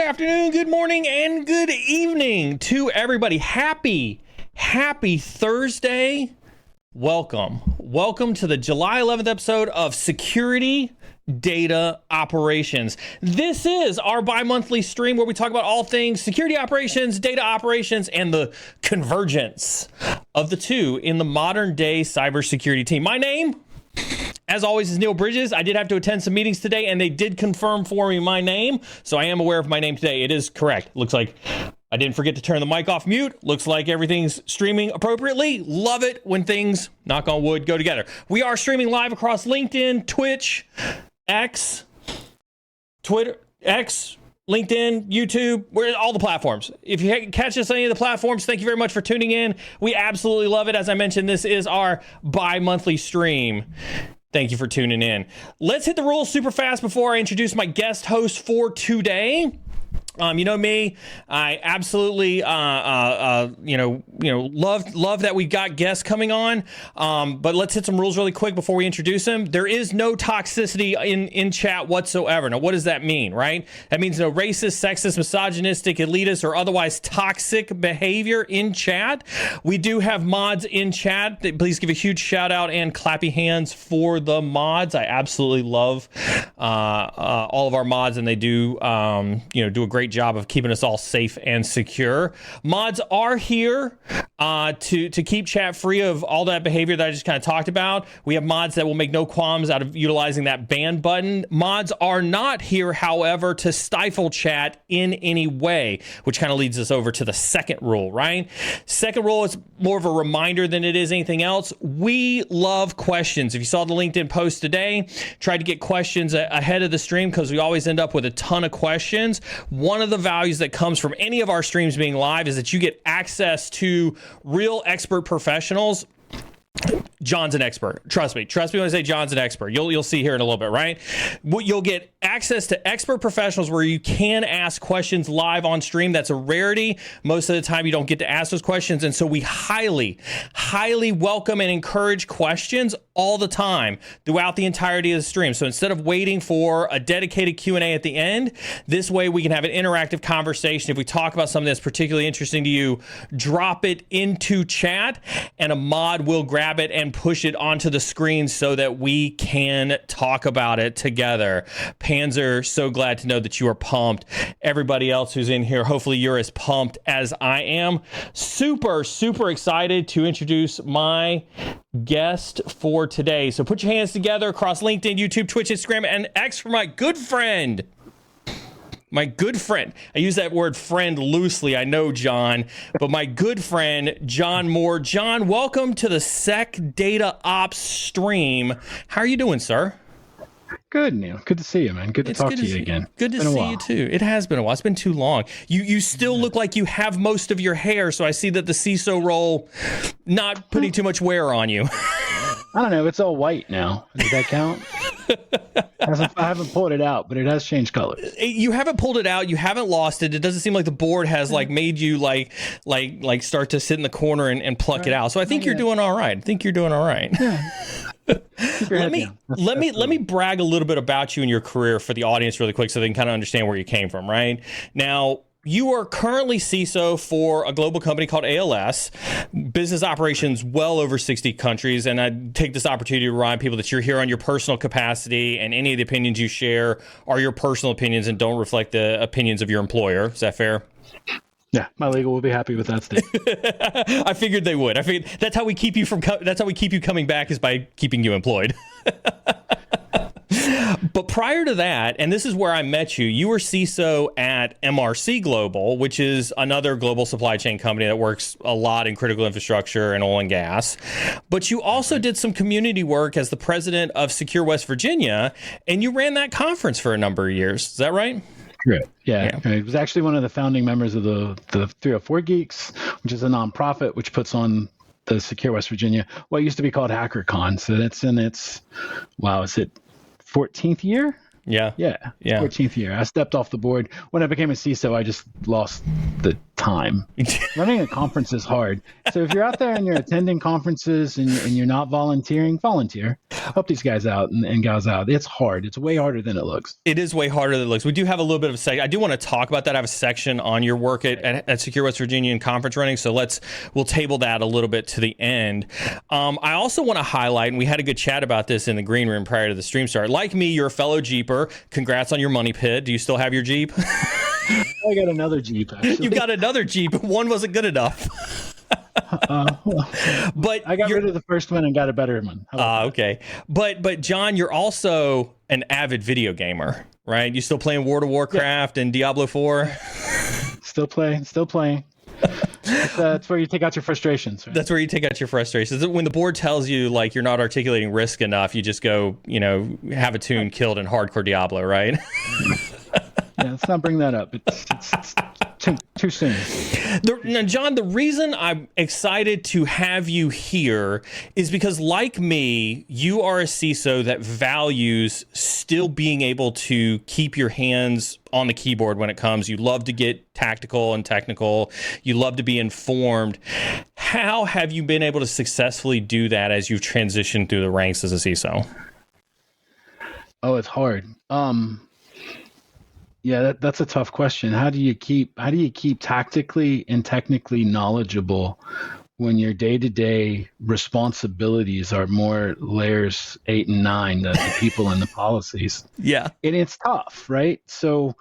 afternoon, good morning, and good evening to everybody. Happy Thursday. Welcome to the July 11th episode of Security Data Operations. This is our bi-monthly stream where we talk about all things security operations, data operations, and the convergence of the two in the modern day cybersecurity team. My name, as always, is Neil Bridges. I did have to attend some meetings today, and they did confirm for me my name, so I am aware of my name today. It is correct. Looks like I didn't forget to turn the mic off mute. Looks like everything's streaming appropriately. Love it when things, knock on wood, go together. We are streaming live across LinkedIn, Twitch, X, Twitter, LinkedIn, YouTube, we're all the platforms. If you catch us on any of the platforms, thank you very much for tuning in. We absolutely love it. As I mentioned, this is our bi-monthly stream. Thank you for tuning in. Let's hit the rules super fast before I introduce my guest host for today. You know me, I absolutely, love that we've got guests coming on. But let's hit some rules really quick before we introduce them. There is no toxicity in chat whatsoever. Now, what does that mean, right? That means no racist, sexist, misogynistic, elitist, or otherwise toxic behavior in chat. We do have mods in chat. Please give a huge shout out and clappy hands for the mods. I absolutely love all of our mods, and they do, do a great job of keeping us all safe and secure. Mods are here to keep chat free of all that behavior that I just kind of talked about. We have mods that will make no qualms out of utilizing that ban button. Mods are not here, however, to stifle chat in any way, which kind of leads us over to the second rule, right? Second rule is more of a reminder than it is anything else. We love questions. If you saw the LinkedIn post today, tried to get questions ahead of the stream because we always end up with a ton of questions. One of the values that comes from any of our streams being live is that you get access to real expert professionals. John's an expert. Trust me when I say John's an expert. You'll see here in a little bit, right? You'll get access to expert professionals where you can ask questions live on stream. That's a rarity. Most of the time you don't get to ask those questions. And so we highly welcome and encourage questions all the time throughout the entirety of the stream. So instead of waiting for a dedicated Q&A at the end, this way we can have an interactive conversation. If we talk about something that's particularly interesting to you, drop it into chat and a mod will grab it and push it onto the screen so that we can talk about it together. Panzer, so glad to know that you are pumped. Everybody else who's in here, hopefully you're as pumped as I am. Super excited to introduce my guest for today. So put your hands together across LinkedIn, YouTube, Twitch, Instagram, and X for my good friend. I use that word friend loosely, I know, John, but my good friend, John Moore. John, welcome to the Sec Data Ops stream. How are you doing, sir? Good, Neil. Good to see you, man. Good to talk to you again. Good to see you, too. It has been a while. It's been too long. You still look like you have most of your hair, so I see that the CISO role not putting too much wear on you. I don't know. It's all white now. Does that count? I haven't pulled it out, but it has changed colors. You haven't pulled it out. You haven't lost it. It doesn't seem like the board has made you start to sit in the corner and pluck it out. So I think you're doing all right. Yeah. Let me brag a little bit about you and your career for the audience really quick so they can kind of understand where you came from, right? Now, you are currently CISO for a global company called ALS, business operations well over 60 countries. And I take this opportunity to remind people that you're here on your personal capacity and any of the opinions you share are your personal opinions and don't reflect the opinions of your employer. Is that fair? Yeah, my legal will be happy with that statement. I figured they would. I figured that's how we keep you coming back is by keeping you employed. But prior to that, and this is where I met you, you were CISO at MRC Global, which is another global supply chain company that works a lot in critical infrastructure and oil and gas. But you also did some community work as the president of Secure West Virginia, and you ran that conference for a number of years. Is that right? Correct. Yeah. I was actually one of the founding members of the 304 Geeks, which is a nonprofit which puts on the Secure West Virginia, what used to be called HackerCon. So that's in its, is it 14th year? Yeah. 14th year. I stepped off the board. When I became a CISO, I just lost the time. Running a conference is hard. So if you're out there and you're attending conferences and you're not volunteering, volunteer. Help these guys out and gals out. It's hard. It's way harder than it looks. It is way harder than it looks. We do have a little bit of a section. I do want to talk about that. I have a section on your work at Secure West Virginia and conference running. So we'll table that a little bit to the end. I also want to highlight, and we had a good chat about this in the green room prior to the stream start. Like me, you're a fellow Jeeper. Congrats on your money pit. Do you still have your Jeep? I got another Jeep, actually. You got another Jeep. One wasn't good enough. But I got rid of the first one and got a better one. Okay. But John, you're also an avid video gamer, right? You still playing World of Warcraft and Diablo 4? Still playing. That's where you take out your frustrations. Right? That's where you take out your frustrations. When the board tells you like you're not articulating risk enough, you just go, have a tune killed in hardcore Diablo, right? Yeah, let's not bring that up. It's too soon. Now, John, the reason I'm excited to have you here is because, like me, you are a CISO that values still being able to keep your hands on the keyboard when it comes. You love to get tactical and technical. You love to be informed. How have you been able to successfully do that as you've transitioned through the ranks as a CISO? Oh, it's hard. Yeah, that's a tough question. How do you keep tactically and technically knowledgeable when your day-to-day responsibilities are more layers 8 and 9, the people and the policies? Yeah. And it's tough, right? So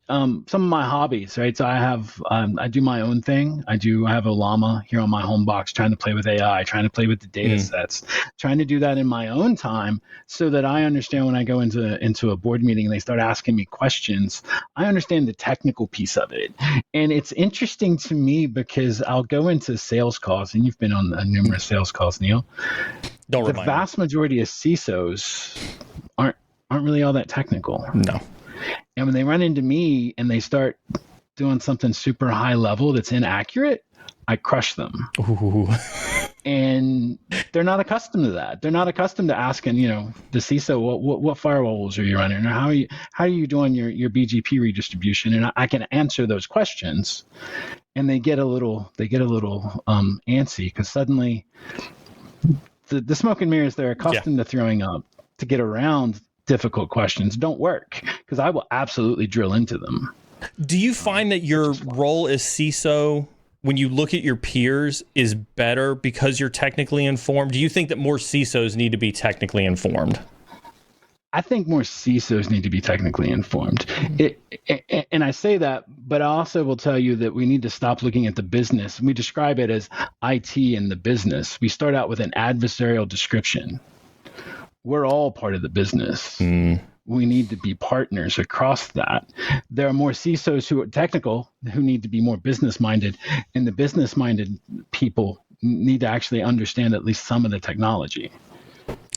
some of my hobbies, right? So I have, I do my own thing. I have a llama here on my home box, trying to play with AI, trying to play with the data sets, trying to do that in my own time so that I understand when I go into a board meeting and they start asking me questions, I understand the technical piece of it. And it's interesting to me because I'll go into sales calls, and you've been on numerous sales calls, Neil. The vast majority of CISOs aren't really all that technical. No. And when they run into me and they start doing something super high level that's inaccurate, I crush them. Ooh. And they're not accustomed to that. They're not accustomed to asking, the CISO, what firewalls are you running? Or how are you doing your BGP redistribution? And I can answer those questions. And they get a little antsy because suddenly the smoke and mirrors they're accustomed to throwing up to get around difficult questions don't work, because I will absolutely drill into them. Do you find that your role as CISO, when you look at your peers, is better because you're technically informed? Do you think that more CISOs need to be technically informed? I think more CISOs need to be technically informed. And I say that, but I also will tell you that we need to stop looking at the business. We describe it as IT and the business. We start out with an adversarial description. We're all part of the business. We need to be partners across that. There are more CISOs who are technical who need to be more business-minded, and the business-minded people need to actually understand at least some of the technology.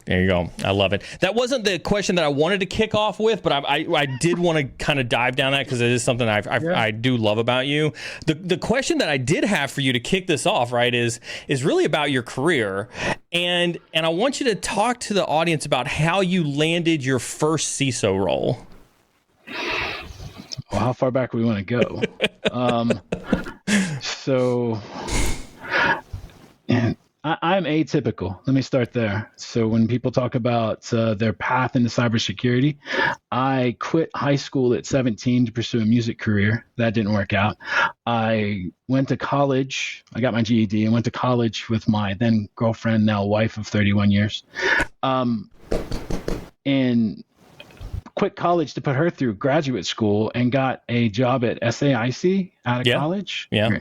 There you go. I love it. That wasn't the question that I wanted to kick off with, but I did want to kind of dive down that because it is something I do love about you. The question that I did have for you to kick this off, right, is really about your career. And I want you to talk to the audience about how you landed your first CISO role. Well, how far back we want to go? I'm atypical. Let me start there. So when people talk about their path into cybersecurity, I quit high school at 17 to pursue a music career. That didn't work out. I went to college. I got my GED and went to college with my then girlfriend, now wife of 31 years. And quit college to put her through graduate school and got a job at SAIC out of college. Yeah.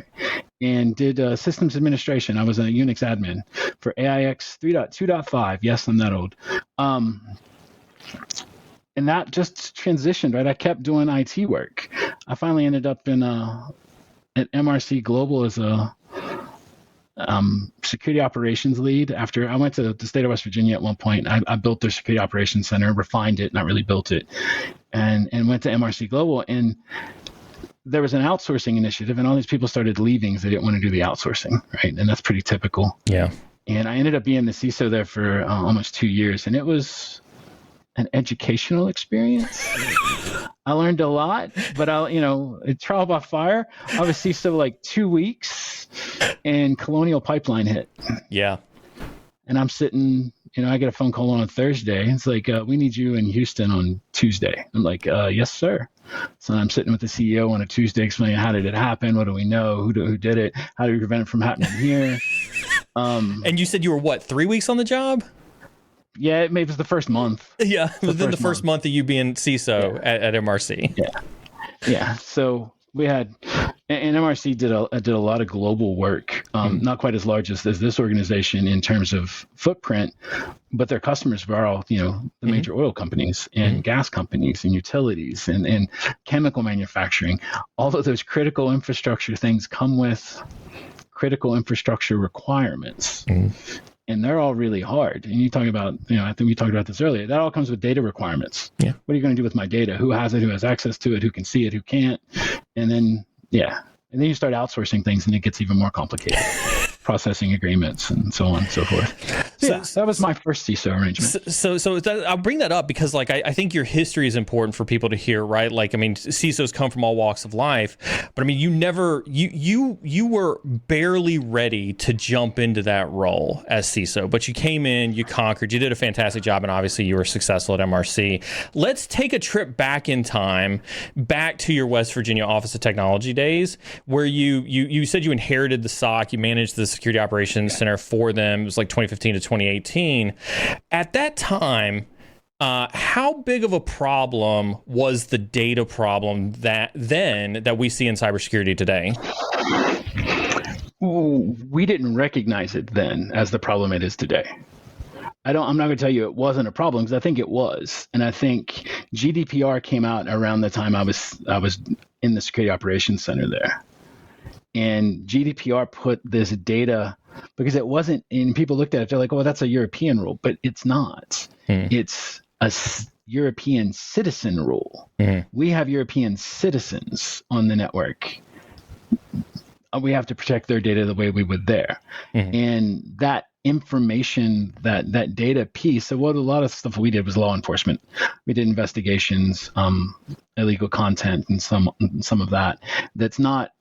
And did systems administration. I was a Unix admin for AIX 3.2.5. Yes, I'm that old. And that just transitioned, right? I kept doing IT work. I finally ended up at MRC Global as a security operations lead. After I went to the state of West Virginia at one point, I built their security operations center, refined it, not really built it, and went to MRC Global. And there was an outsourcing initiative, and all these people started leaving because they didn't want to do the outsourcing, right? And that's pretty typical. Yeah. And I ended up being the CISO there for almost 2 years, and it was an educational experience. I learned a lot, but trial by fire. I was CISO like 2 weeks, and Colonial Pipeline hit. Yeah. And I'm sitting, I get a phone call on a Thursday. It's like, we need you in Houston on Tuesday. I'm like, yes, sir. So I'm sitting with the CEO on a Tuesday explaining how did it happen? What do we know? Who did it? How do we prevent it from happening here? And you said you were what, 3 weeks on the job? Yeah, it was the first month. Yeah, within the first month of you being CISO at MRC. Yeah. So we had, and MRC did a lot of global work, not quite as large as this organization in terms of footprint, but their customers were all, the major oil companies and gas companies and utilities and chemical manufacturing. All of those critical infrastructure things come with critical infrastructure requirements. And they're all really hard. And you talk about, I think we talked about this earlier. That all comes with data requirements. Yeah. What are you going to do with my data? Who has it? Who has access to it? Who can see it? Who can't? And then, and then you start outsourcing things, and it gets even more complicated. Processing agreements and so on and so forth. So that was my first CISO arrangement. So I'll bring that up because, I think your history is important for people to hear, right? CISOs come from all walks of life, but you were barely ready to jump into that role as CISO, but you came in, you conquered, you did a fantastic job, and obviously you were successful at MRC. Let's take a trip back in time, back to your West Virginia Office of Technology days, where you said you inherited the SOC, you managed the Security Operations Center for them. It was like 2015 to 2018. At that time, how big of a problem was the data problem that we see in cybersecurity today? We didn't recognize it then as the problem it is today. I'm not going to tell you it wasn't a problem, because I think it was. And I think GDPR came out around the time I was in the Security Operations Center there. And GDPR put this data, because it wasn't, and people looked at it, they're like, oh, that's a European rule, but it's not. It's a European citizen rule. We have European citizens on the network. We have to protect their data the way we would there. And that information, that data piece, so what a lot of stuff we did was law enforcement. We did investigations, illegal content, and some of that. That's not,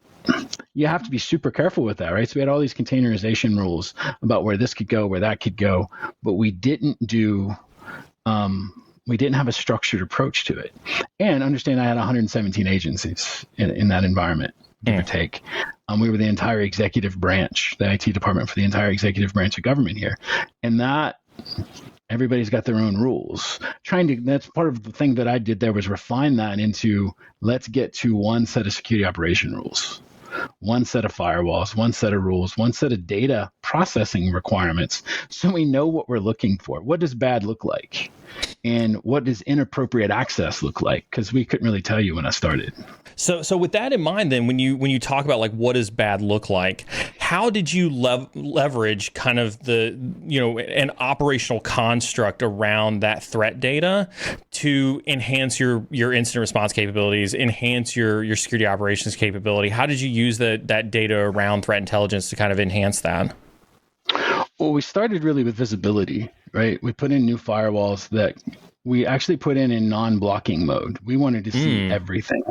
you have to be super careful with that, right? So we had all these containerization rules about where this could go, where that could go, but we didn't have a structured approach to it. And understand, I had 117 agencies in that environment, give or take. We were the entire executive branch, the IT department for the entire executive branch of government here. And that, everybody's got their own rules. That's part of the thing that I did there, was refine that into, let's get to one set of security operation rules, one set of firewalls, one set of rules, one set of data processing requirements, so we know what we're looking for. What does bad look like? And what does inappropriate access look like? Because we couldn't really tell you when I started. So with that in mind, then, when you talk about what does bad look like, how did you leverage kind of the, an operational construct around that threat data to enhance your incident response capabilities, enhance your security operations capability? How did you use that data around threat intelligence to kind of enhance that? Well, we started really with visibility, right? We put in new firewalls that we actually put in non-blocking mode. We wanted to see everything.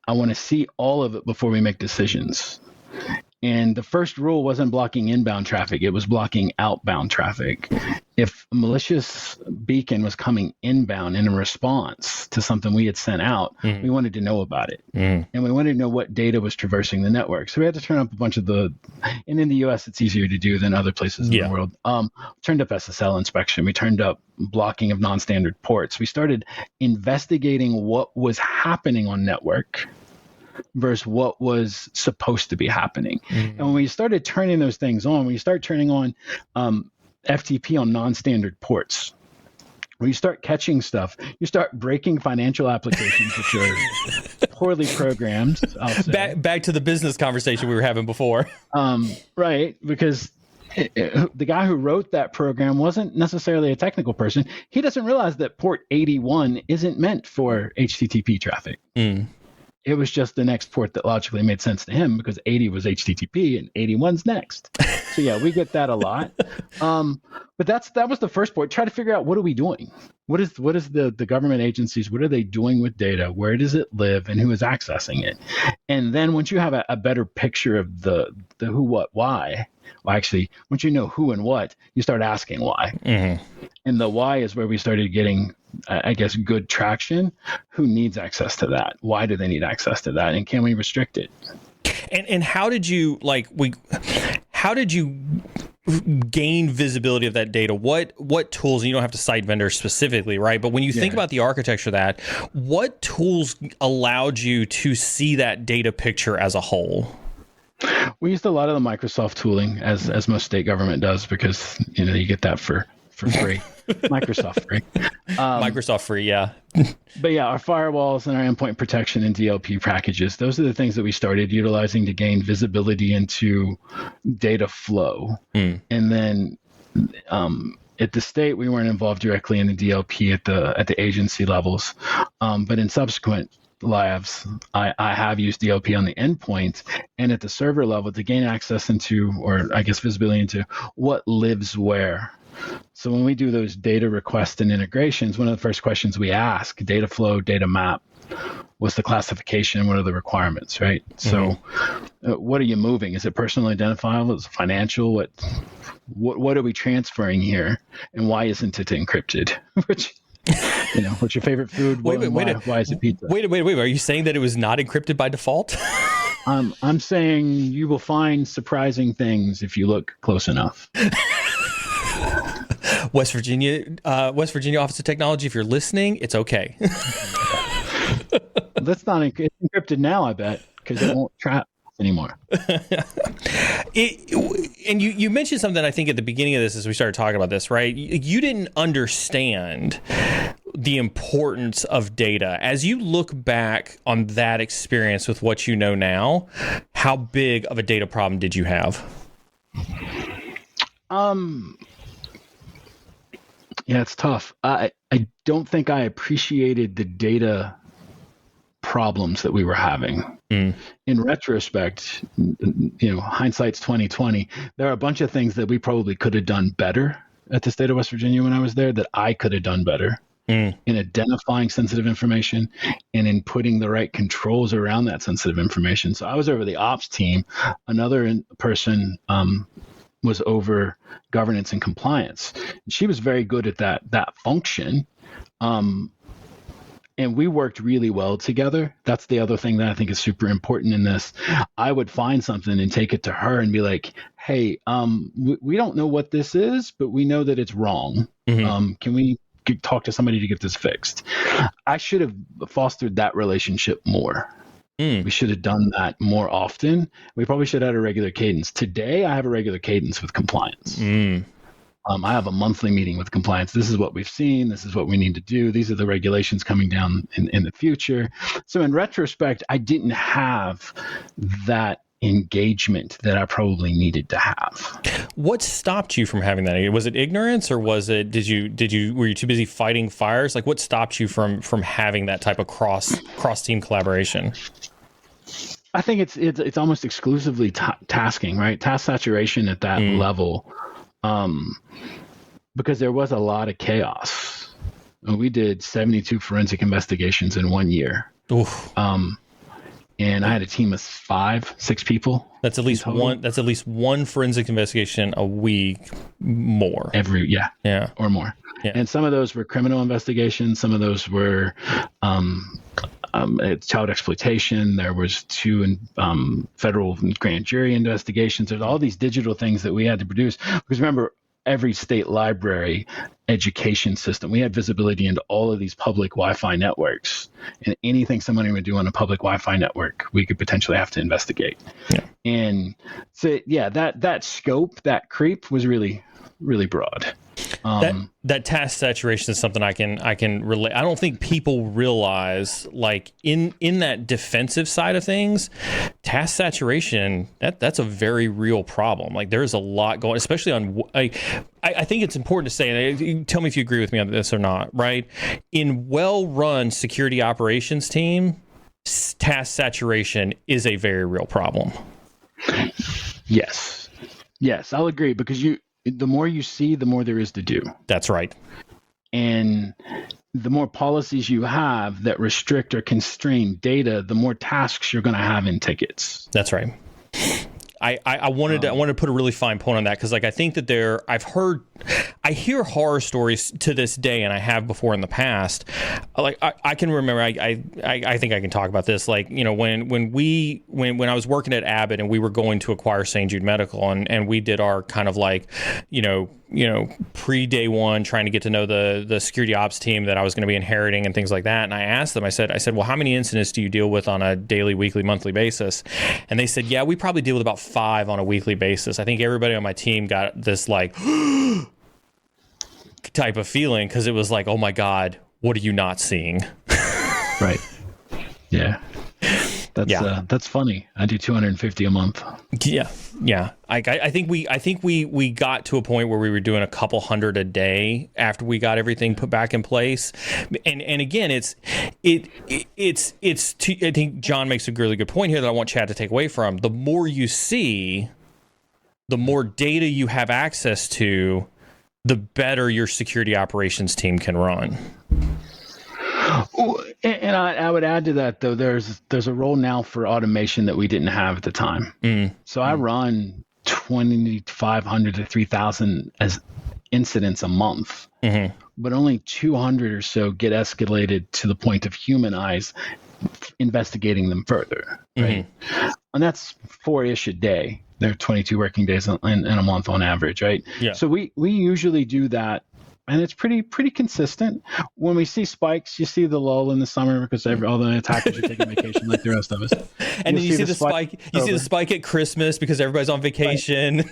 I want to see all of it before we make decisions. And the first rule wasn't blocking inbound traffic. It was blocking outbound traffic. If a malicious beacon was coming inbound in a response to something we had sent out, we wanted to know about it. And we wanted to know what data was traversing the network. So we had to turn up a bunch of and in the US, it's easier to do than other places in the world. Turned up SSL inspection. We turned up blocking of non-standard ports. We started investigating what was happening on network versus what was supposed to be happening. And when we started turning those things on, when you start turning on FTP on non-standard ports, when you start catching stuff, you start breaking financial applications which are poorly programmed. I'll say. Back to the business conversation we were having before. Right, because the guy who wrote that program wasn't necessarily a technical person. He doesn't realize that port 81 isn't meant for HTTP traffic. It was just the next port that logically made sense to him, because 80 was HTTP and 81's next. So yeah, we get that a lot. But that was the first port. Try to figure out, what are we doing? what is the government agencies, what are they doing with data? Where does it live and who is accessing it? And then once you have a better picture of the who, what, why, well, actually, once you know who and what, you start asking why. Mm-hmm. And the why is where we started getting, I guess, good traction. Who needs access to that? Why do they need access to that? And can we restrict it? And how did you gain visibility of that data? What tools, and you don't have to cite vendors specifically, right? But when you think about the architecture of that, what tools allowed you to see that data picture as a whole? We used a lot of the Microsoft tooling, as most state government does, because you get that for free. Microsoft free. Microsoft free, yeah. But yeah, our firewalls and our endpoint protection and DLP packages, those are the things that we started utilizing to gain visibility into data flow. And then at the state, we weren't involved directly in the DLP at the agency levels. But in subsequent labs, I have used DLP on the endpoint and at the server level to gain access into, or I guess visibility into, what lives where. So when we do those data requests and integrations, one of the first questions we ask, data flow, data map, what's the classification? What are the requirements, right? So what are you moving? Is it personally identifiable? Is it financial? What are we transferring here? And why isn't it encrypted? Which, what's your favorite food? Why is it pizza? Wait. Are you saying that it was not encrypted by default? I'm saying you will find surprising things if you look close enough. West Virginia Office of Technology, if you're listening, it's okay. That's not encrypted now, I bet, because it won't trap anymore. And you mentioned something, I think, at the beginning of this as we started talking about this, right? You didn't understand the importance of data. As you look back on that experience with what you know now, how big of a data problem did you have? Yeah, it's tough. I don't think I appreciated the data problems that we were having. In retrospect, hindsight's 2020. There are a bunch of things that we probably could have done better at the state of West Virginia when I was there, that I could have done better in identifying sensitive information and in putting the right controls around that sensitive information. So I was over the ops team. Another person was over governance and compliance. She was very good at that function. And we worked really well together. That's the other thing that I think is super important in this. I would find something and take it to her and be like, hey, we don't know what this is, but we know that it's wrong. Can we talk to somebody to get this fixed? I should have fostered that relationship more. We should have done that more often. We probably should have had a regular cadence. Today, I have a regular cadence with compliance. I have a monthly meeting with compliance. This is what we've seen. This is what we need to do. These are the regulations coming down in the future. So in retrospect, I didn't have that engagement that I probably needed to have. What stopped you from having that? Was it ignorance, or was it, were you too busy fighting fires? Like, what stopped you from having that type of cross team collaboration? I think it's almost exclusively tasking, right? Task saturation at that level, because there was a lot of chaos. We did 72 forensic investigations in 1 year. Oof. And I had a team of 5-6 people. That's at least one. That's at least one forensic investigation a week, more. Yeah, or more. Yeah. And some of those were criminal investigations. Some of those were child exploitation. There was 2 federal grand jury investigations. There's all these digital things that we had to produce. Because remember, every state library education system, we had visibility into all of these public Wi-Fi networks, and anything somebody would do on a public Wi-Fi network, we could potentially have to investigate. Yeah. And so, yeah, that scope, that creep was really, really broad. That task saturation is something I can relate. I don't think people realize, like, in that defensive side of things, task saturation, that's a very real problem. Like, there's a lot going, especially on, I think it's important to say, and tell me if you agree with me on this or not, right? In well-run security operations team, task saturation is a very real problem. Yes, I'll agree, because the more you see, the more there is to do. That's right. And the more policies you have that restrict or constrain data, the more tasks you're going to have in tickets. That's right. I wanted to put a really fine point on that, because like I think that I hear horror stories to this day, and I have before in the past. Like I can remember, I think I can talk about this. Like, you know, when I was working at Abbott and we were going to acquire St. Jude Medical, and we did our kind of like, you know, pre-day one, trying to get to know the security ops team that I was going to be inheriting and things like that. And I asked them, I said, well, how many incidents do you deal with on a daily, weekly, monthly basis? And they said, yeah, we probably deal with about 5 on a weekly basis. I think everybody on my team got this like type of feeling, because it was like, oh my God, what are you not seeing? Right. Yeah. That's funny. I do 250 a month. Yeah. I think we got to a point where we were doing a couple hundred a day after we got everything put back in place. And again, I think John makes a really good point here that I want Chad to take away from. The more you see, the more data you have access to, the better your security operations team can run. And I would add to that, though, there's a role now for automation that we didn't have at the time. So I run 2,500 to 3,000 as incidents a month, but only 200 or so get escalated to the point of human eyes investigating them further. Right. And that's 4-ish a day. There are 22 working days in a month on average. Right. Yeah. So we usually do that. And it's pretty consistent. When we see spikes, you see the lull in the summer because all the attackers are taking vacation like the rest of us. And then you see the spike. You see the spike at Christmas because everybody's on vacation.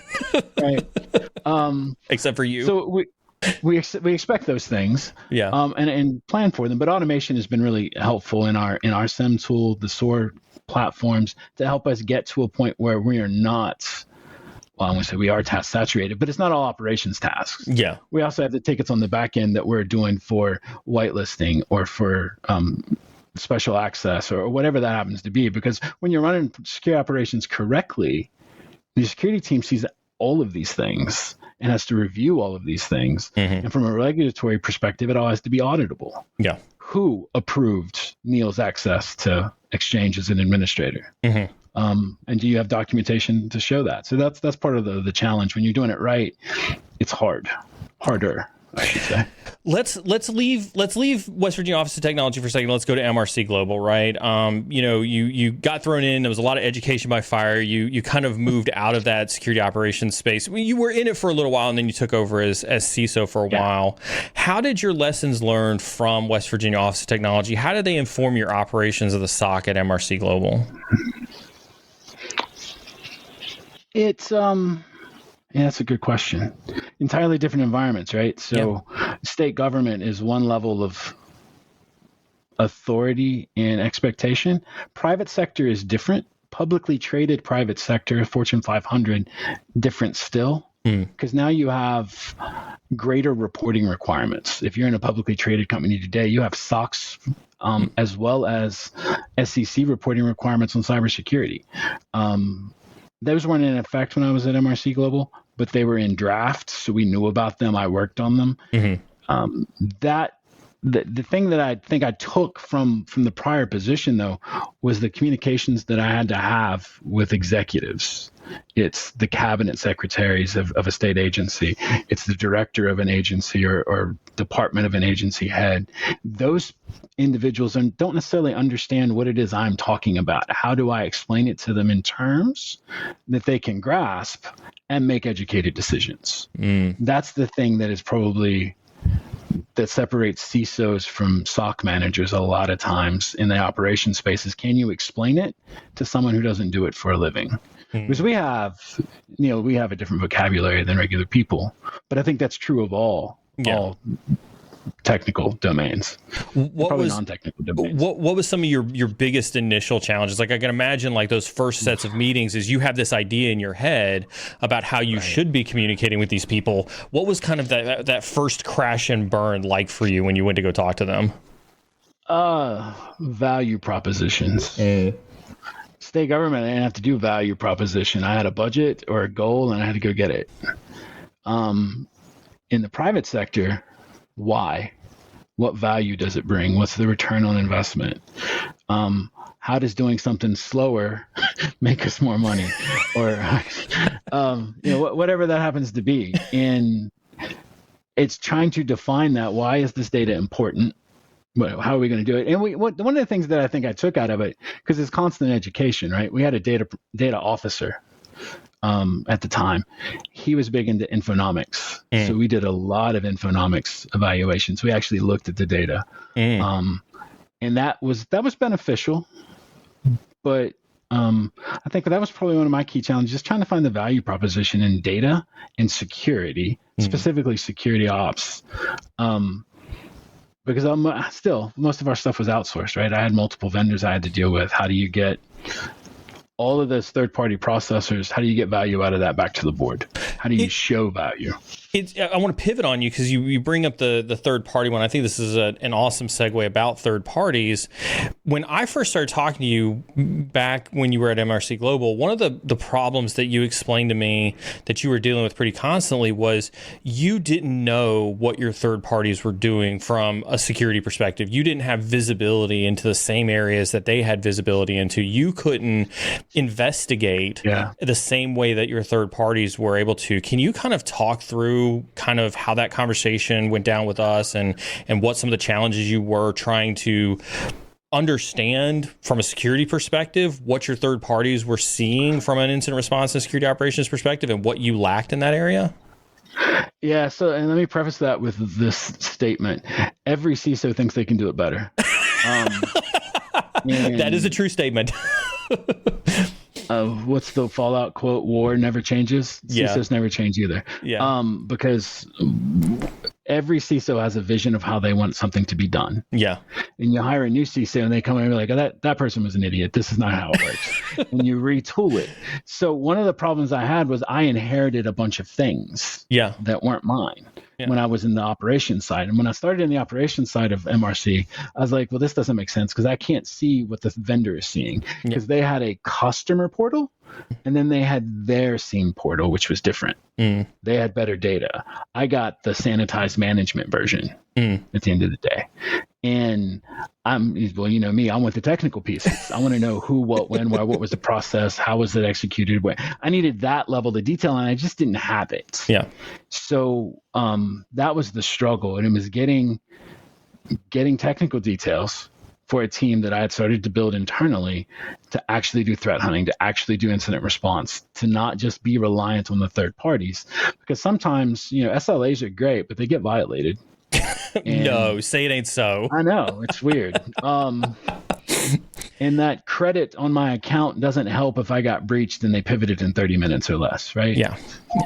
Right. Except for you. So we expect those things. Yeah. And plan for them. But automation has been really helpful in our SIEM tool, the SOAR platforms, to help us get to a point where we are not. Well, I'm going to say we are task saturated, but it's not all operations tasks. Yeah. We also have the tickets on the back end that we're doing for whitelisting or for special access or whatever that happens to be. Because when you're running security operations correctly, the security team sees all of these things and has to review all of these things. And from a regulatory perspective, it all has to be auditable. Yeah. Who approved Neil's access to Exchange as an administrator? And do you have documentation to show that? So that's part of the challenge. When you're doing it right, it's harder, I should say. Let's leave West Virginia Office of Technology for a second. Let's go to MRC Global, right? You got thrown in. There was a lot of education by fire. You kind of moved out of that security operations space. You were in it for a little while, and then you took over as CISO for a while. How did your lessons learned from West Virginia Office of Technology, how did they inform your operations of the SOC at MRC Global? It's that's a good question. Entirely different environments, right? So state government is one level of authority and expectation. Private sector is different. Publicly traded private sector, Fortune 500, different still. Because now you have greater reporting requirements. If you're in a publicly traded company today, you have SOX as well as SEC reporting requirements on cybersecurity. Those weren't in effect when I was at MRC Global, but they were in draft, so we knew about them. I worked on them. The thing that I think I took from the prior position, though, was the communications that I had to have with executives. It's the cabinet secretaries of a state agency. It's the director of an agency or department of an agency head. Those individuals don't necessarily understand what it is I'm talking about. How do I explain it to them in terms that they can grasp and make educated decisions? That's the thing that is probably that separates CISOs from SOC managers a lot of times in the operation spaces. Can you explain it to someone who doesn't do it for a living? Because we have a different vocabulary than regular people, but I think that's true of all technical domains. Probably non-technical domains. What was some of your biggest initial challenges? Like I can imagine like those first sets of meetings is you have this idea in your head about how you should be communicating with these people. What was kind of that first crash and burn like for you when you went to go talk to them? Value propositions. State government, I didn't have to do value proposition. I had a budget or a goal and I had to go get it. In the private sector, Why? What value does it bring? What's the return on investment? How does doing something slower make us more money? Or, whatever that happens to be. And it's trying to define that. Why is this data important? How are we going to do it? And one of the things that I think I took out of it, because it's constant education, right? We had a data officer at the time. He was big into infonomics. So we did a lot of infonomics evaluations. We actually looked at the data. And that was beneficial. But I think that was probably one of my key challenges, just trying to find the value proposition in data and security, specifically security ops. Because most of our stuff was outsourced, right? I had multiple vendors I had to deal with. How do you get all of those third-party processors? How do you get value out of that back to the board? How do you show value? I want to pivot on you because you bring up the third-party one. I think this is an awesome segue about third parties. When I first started talking to you back when you were at MRC Global, one of the problems that you explained to me that you were dealing with pretty constantly was you didn't know what your third parties were doing from a security perspective. You didn't have visibility into the same areas that they had visibility into. You couldn't investigate the same way that your third parties were able to. Can you kind of talk through kind of how that conversation went down with us and what some of the challenges you were trying to understand from a security perspective, what your third parties were seeing from an incident response and security operations perspective, and what you lacked in that area? Yeah, and let me preface that with this statement. Every CISO thinks they can do it better. That is a true statement. What's the Fallout quote? War never changes. CISOs never change either. Yeah. Because every CISO has a vision of how they want something to be done. Yeah. And you hire a new CISO and they come in and be like, oh, that person was an idiot. This is not how it works. And you retool it. So one of the problems I had was I inherited a bunch of things that weren't mine. When I was in the operations side. And when I started in the operations side of MRC, I was like, well, this doesn't make sense because I can't see what the vendor is seeing because they had a customer portal and then they had their SIEM portal, which was different. They had better data. I got the sanitized management version at the end of the day. And I'm with the technical pieces. I want to know who, what, when, why, what was the process, how was it executed, where. I needed that level of detail, and I just didn't have it. Yeah. So that was the struggle, and it was getting technical details for a team that I had started to build internally to actually do threat hunting, to actually do incident response, to not just be reliant on the third parties. Because sometimes, SLAs are great, but they get violated. No, say it ain't so. I know, it's weird. And that credit on my account doesn't help if I got breached and they pivoted in 30 minutes or less, right? Yeah.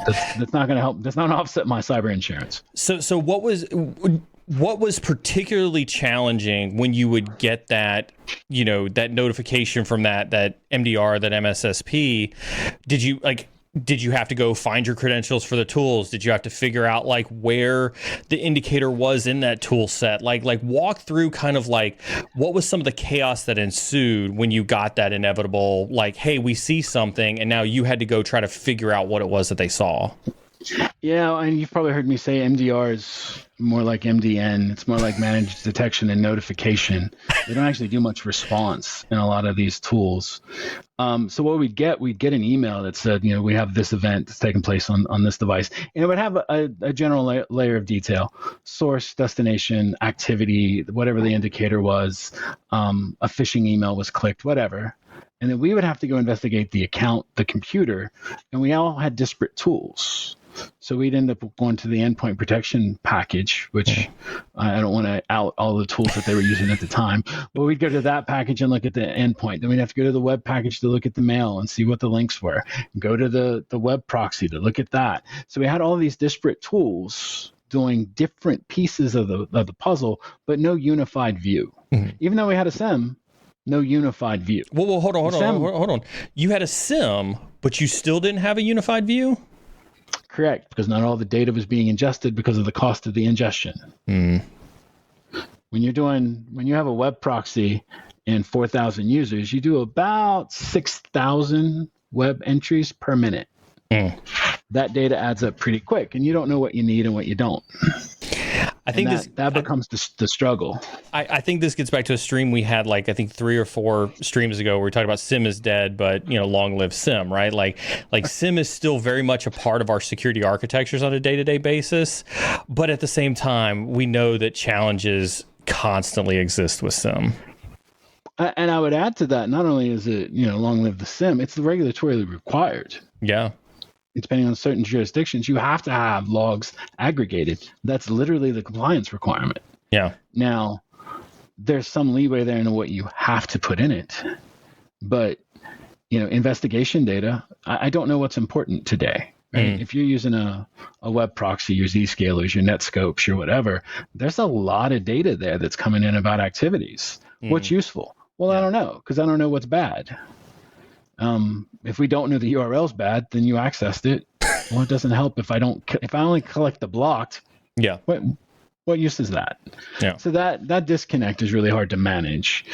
That's not going to help. That's not offset my cyber insurance. So what was particularly challenging when you would get that, that notification from that MDR, that MSSP? Did you have to go find your credentials for the tools? Did you have to figure out where the indicator was in that tool set? Walk through kind of what was some of the chaos that ensued when you got that inevitable, hey, we see something, and now you had to go try to figure out what it was that they saw. Yeah, and you've probably heard me say MDR is more like MDN. It's more like managed detection and notification. They don't actually do much response in a lot of these tools. So what we'd get an email that said, we have this event that's taking place on this device. And it would have a general layer of detail: source, destination, activity, whatever the indicator was, a phishing email was clicked, whatever. And then we would have to go investigate the account, the computer, and we all had disparate tools. So we'd end up going to the endpoint protection package, which I don't want to out all the tools that they were using at the time, but we'd go to that package and look at the endpoint. Then we'd have to go to the web package to look at the mail and see what the links were. Go to the web proxy to look at that. So we had all these disparate tools doing different pieces of the puzzle, but no unified view. Even though we had a SIEM, no unified view. Well, hold on. You had a SIEM, but you still didn't have a unified view? Correct, because not all the data was being ingested because of the cost of the ingestion. When you have a web proxy and 4,000 users, you do about 6,000 web entries per minute. That data adds up pretty quick, and you don't know what you need and what you don't. I think that becomes the struggle. I think this gets back to a stream we had, like, I think 3 or 4 streams ago, where we talked about SIEM is dead, but, long live SIEM, right? Like SIEM is still very much a part of our security architectures on a day-to-day basis. But at the same time, we know that challenges constantly exist with SIEM. And I would add to that, not only is it, long live the SIEM, it's regulatorily required. Yeah. Depending on certain jurisdictions, you have to have logs aggregated. That's literally the compliance requirement. Yeah. Now, there's some leeway there in what you have to put in it. But, investigation data, I don't know what's important today. Right? If you're using a web proxy, your Zscalers, your Netscopes, your whatever, there's a lot of data there that's coming in about activities. What's useful? Well, I don't know, because I don't know what's bad. If we don't know the URL's bad, then you accessed it. Well, it doesn't help if I only collect the blocked. Yeah. What use is that? Yeah. So that disconnect is really hard to manage.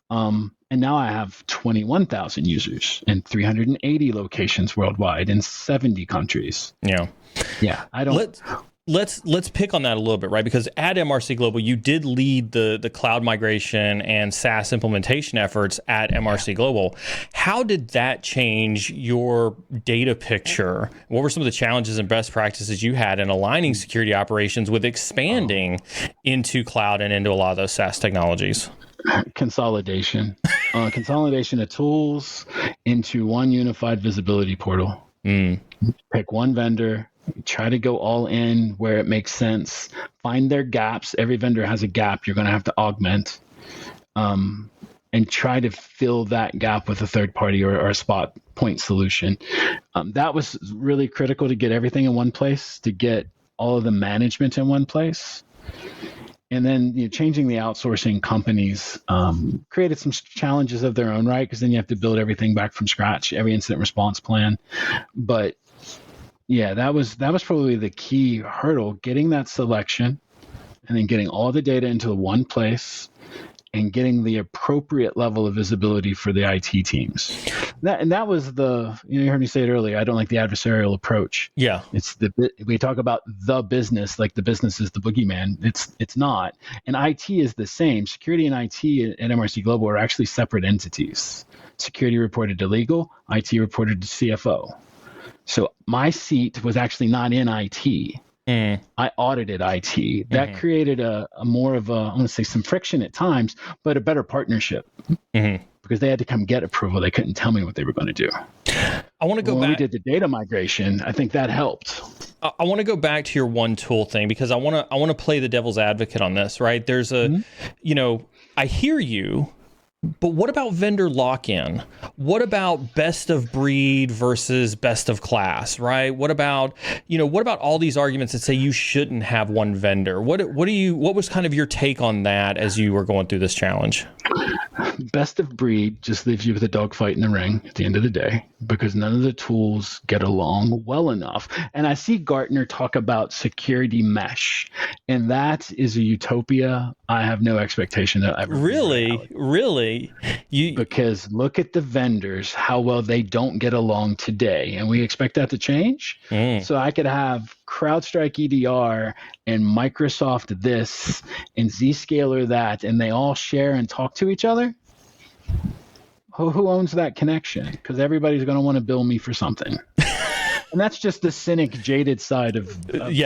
And now I have 21,000 users in 380 locations worldwide in 70 countries. Yeah. Yeah. I don't. Let's pick on that a little bit, right? Because at MRC Global, you did lead the cloud migration and SaaS implementation efforts at MRC Global. How did that change your data picture? What were some of the challenges and best practices you had in aligning security operations with expanding into cloud and into a lot of those SaaS technologies? Consolidation of tools into one unified visibility portal. Pick one vendor. Try to go all in where it makes sense. Find their gaps. Every vendor has a gap you're going to have to augment, and try to fill that gap with a third party or a spot point solution. That was really critical to get everything in one place, to get all of the management in one place. And then changing the outsourcing companies created some challenges of their own right, because then you have to build everything back from scratch, every incident response plan. But yeah, that was probably the key hurdle, getting that selection and then getting all the data into one place and getting the appropriate level of visibility for the IT teams. That was you heard me say it earlier, I don't like the adversarial approach. Yeah. We talk about the business like the business is the boogeyman. It's not. And IT is the same. Security and IT at MRC Global are actually separate entities. Security reported to legal, IT reported to CFO. So my seat was actually not in IT. I audited IT. That created a more of I want to say some friction at times, but a better partnership, because they had to come get approval. They couldn't tell me what they were going to do. I want to go back. When we did the data migration, I think that helped. I want to go back to your one tool thing, because I want to play the devil's advocate on this, right? There's I hear you. But what about vendor lock-in? What about best of breed versus best of class, right? What about all these arguments that say you shouldn't have one vendor? What was kind of your take on that as you were going through this challenge? Best of breed just leaves you with a dogfight in the ring at the end of the day, because none of the tools get along well enough. And I see Gartner talk about security mesh, and that is a utopia I have no expectation that ever. Really? Because look at the vendors, how well they don't get along today, and we expect that to change. So I could have CrowdStrike EDR and Microsoft this and Zscaler that, and they all share and talk to each other. Who owns that connection? Because everybody's going to want to bill me for something. And that's just the cynic, jaded side of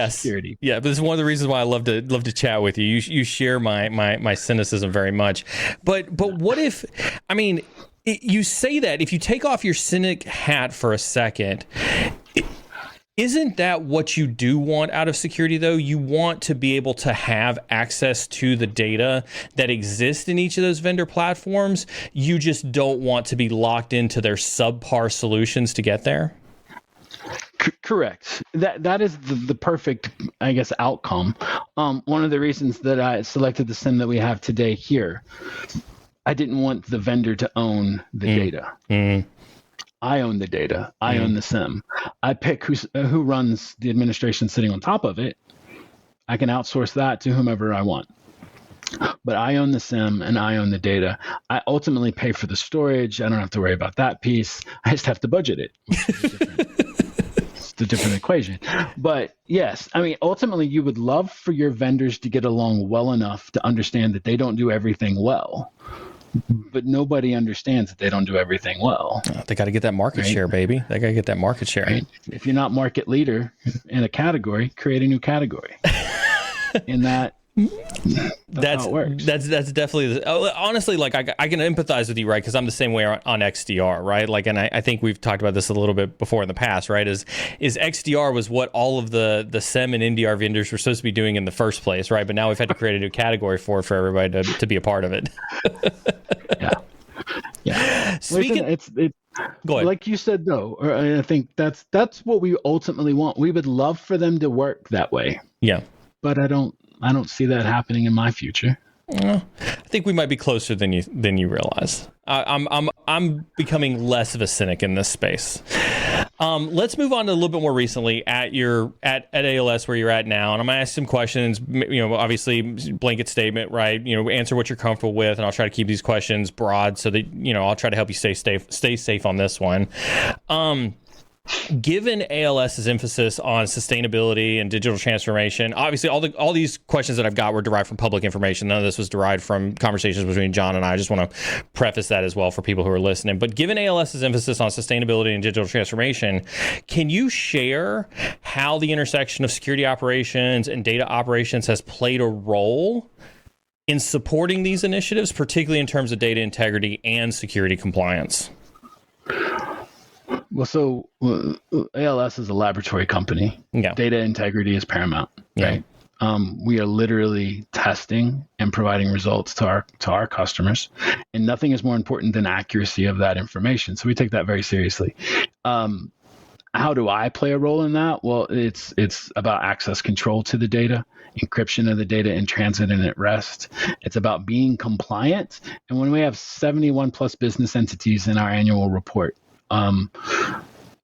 security. Yeah, but it's one of the reasons why I love to chat with you. You share my cynicism very much. But what if, you say that, if you take off your cynic hat for a second, isn't that what you do want out of security, though? You want to be able to have access to the data that exists in each of those vendor platforms. You just don't want to be locked into their subpar solutions to get there? Correct. That is the perfect, I guess, outcome. One of the reasons that I selected the SIEM that we have today here, I didn't want the vendor to own the data. I own the data. I own the SIEM. I pick who runs the administration sitting on top of it. I can outsource that to whomever I want. But I own the SIEM and I own the data. I ultimately pay for the storage. I don't have to worry about that piece. I just have to budget it. just a different equation. But yes, I mean, ultimately, you would love for your vendors to get along well enough to understand that they don't do everything well. But nobody understands that they don't do everything well. They got to get that market share, baby. They got to get that market share. Right? If you're not market leader in a category, create a new category. In that, that's how it works. That's definitely honestly, like I can empathize with you, right? Because I'm the same way on XDR, right? Like, and I think we've talked about this a little bit before in the past, right? Is XDR was what all of the SIEM and NDR vendors were supposed to be doing in the first place, right? But now we've had to create a new category for everybody to be a part of it. Yeah. Speaking, Listen, go ahead. Like you said, though, I think that's what we ultimately want. We would love for them to work that way. Yeah. But I don't see that happening in my future. I think we might be closer than you realize. I'm becoming less of a cynic in this space. Let's move on to a little bit more recently at ALS where you're at now, and I'm gonna ask some questions. Obviously blanket statement, right? Answer what you're comfortable with, and I'll try to keep these questions broad so that I'll try to help you stay safe on this one. Given ALS's emphasis on sustainability and digital transformation, obviously all these questions that I've got were derived from public information. None of this was derived from conversations between John and I. I just want to preface that as well for people who are listening. But given ALS's emphasis on sustainability and digital transformation, can you share how the intersection of security operations and data operations has played a role in supporting these initiatives, particularly in terms of data integrity and security compliance? Well, so ALS is a laboratory company. Yeah. Data integrity is paramount, right? We are literally testing and providing results to our customers, and nothing is more important than accuracy of that information. So we take that very seriously. How do I play a role in that? Well, it's about access control to the data, encryption of the data in transit and at rest. It's about being compliant. And when we have 71 plus business entities in our annual report,